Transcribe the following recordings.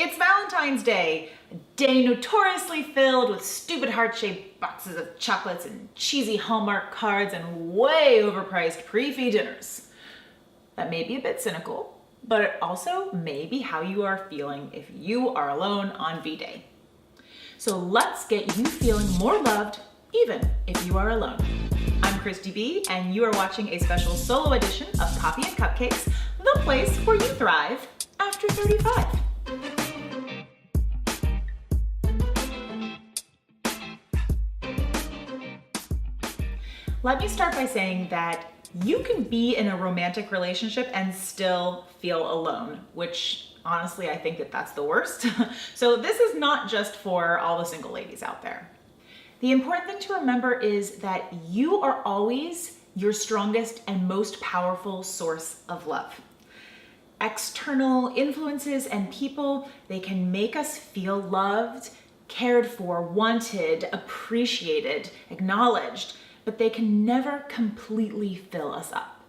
It's Valentine's Day, a day notoriously filled with stupid heart-shaped boxes of chocolates and cheesy Hallmark cards and way overpriced pre-fee dinners. That may be a bit cynical, but it also may be how you are feeling if you are alone on V-Day. So let's get you feeling more loved even if you are alone. I'm Christy B, and you are watching a special solo edition of Coffee and Cupcakes, the place where you thrive after 35. Let me start by saying that you can be in a romantic relationship and still feel alone, which honestly, I think that that's the worst. So this is not just for all the single ladies out there. The important thing to remember is that you are always your strongest and most powerful source of love. External influences and people, they can make us feel loved, cared for, wanted, appreciated, acknowledged, but they can never completely fill us up.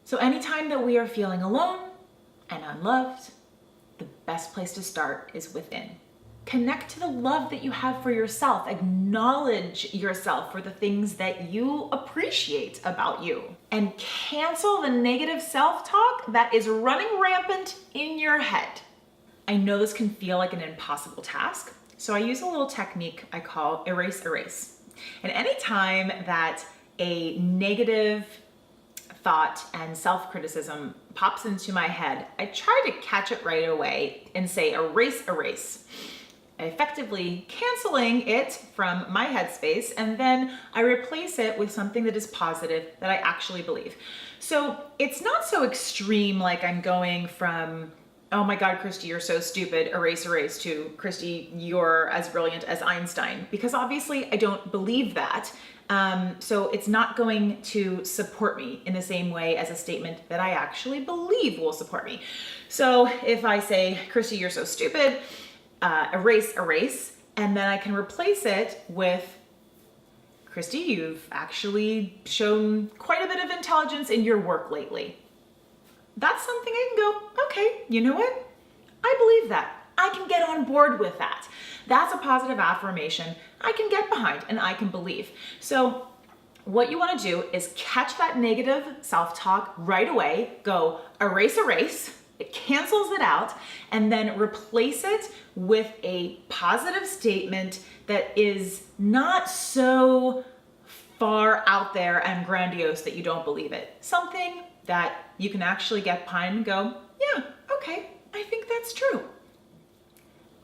So anytime that we are feeling alone and unloved, the best place to start is within. Connect to the love that you have for yourself. Acknowledge yourself for the things that you appreciate about you. And cancel the negative self-talk that is running rampant in your head. I know this can feel like an impossible task, so I use a little technique I call erase, erase. And anytime that a negative thought and self-criticism pops into my head, I try to catch it right away and say erase, erase, effectively canceling it from my headspace, and then I replace it with something that is positive that I actually believe. So it's not so extreme, like I'm going from, oh my God, Christy, you're so stupid, erase, erase, to Christy, you're as brilliant as Einstein, because obviously I don't believe that. So it's not going to support me in the same way as a statement that I actually believe will support me. So if I say, Christy, you're so stupid, erase, erase, and then I can replace it with, Christy, you've actually shown quite a bit of intelligence in your work lately. That's something I can go, okay, you know what? I believe that. I can get on board with that. That's a positive affirmation I can get behind and I can believe. So what you want to do is catch that negative self-talk right away, go erase, erase, it cancels it out, and then replace it with a positive statement that is not so far out there and grandiose that you don't believe it. Something that you can actually get behind and go, yeah, okay, I think that's true.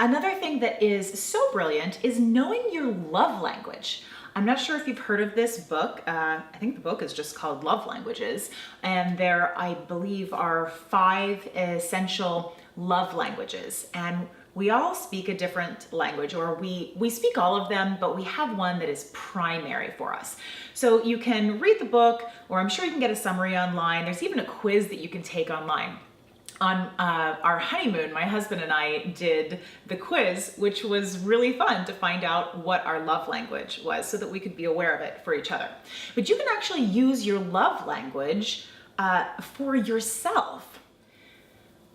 Another thing that is so brilliant is knowing your love language. I'm not sure if you've heard of this book. I think the book is just called Love Languages. And there, I believe, are 5 essential love languages. And we all speak a different language, or we speak all of them, but we have one that is primary for us. So you can read the book, or I'm sure you can get a summary online. There's even a quiz that you can take online. On our honeymoon, my husband and I did the quiz, which was really fun to find out what our love language was so that we could be aware of it for each other. But you can actually use your love language for yourself.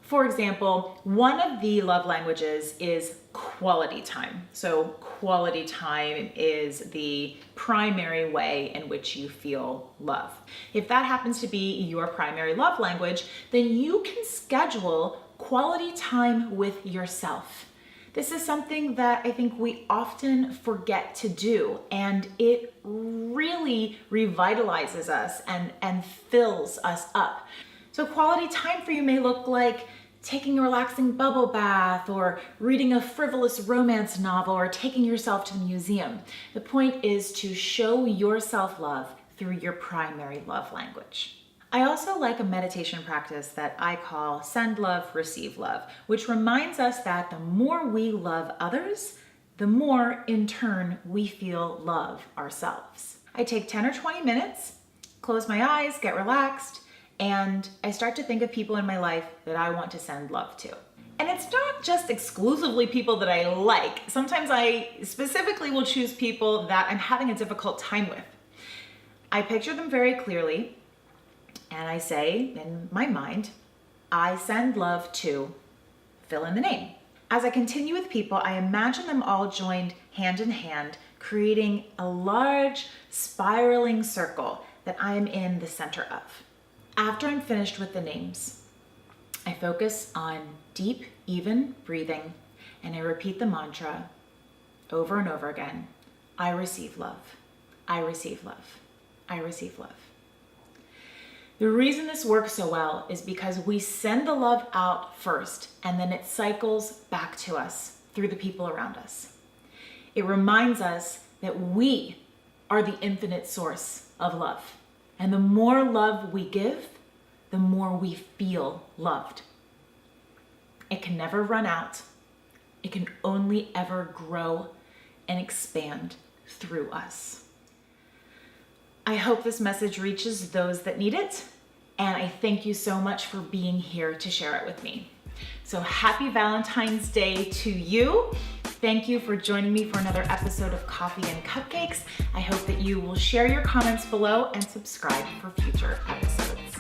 For example, one of the love languages is quality time. So quality time is the primary way in which you feel love. If that happens to be your primary love language, then you can schedule quality time with yourself. This is something that I think we often forget to do, and it really revitalizes us and fills us up. So quality time for you may look like taking a relaxing bubble bath, or reading a frivolous romance novel, or taking yourself to the museum. The point is to show yourself love through your primary love language. I also like a meditation practice that I call Send Love, Receive Love, which reminds us that the more we love others, the more in turn we feel love ourselves. I take 10 or 20 minutes, close my eyes, get relaxed, and I start to think of people in my life that I want to send love to. And it's not just exclusively people that I like. Sometimes I specifically will choose people that I'm having a difficult time with. I picture them very clearly, and I say in my mind, I send love to fill in the name. As I continue with people, I imagine them all joined hand in hand, creating a large spiraling circle that I am in the center of. After I'm finished with the names, I focus on deep, even breathing, and I repeat the mantra over and over again. I receive love. I receive love. I receive love. The reason this works so well is because we send the love out first, and then it cycles back to us through the people around us. It reminds us that we are the infinite source of love. And the more love we give, the more we feel loved. It can never run out. It can only ever grow and expand through us. I hope this message reaches those that need it, and I thank you so much for being here to share it with me. So happy Valentine's Day to you. Thank you for joining me for another episode of Coffee and Cupcakes. I hope that you will share your comments below and subscribe for future episodes.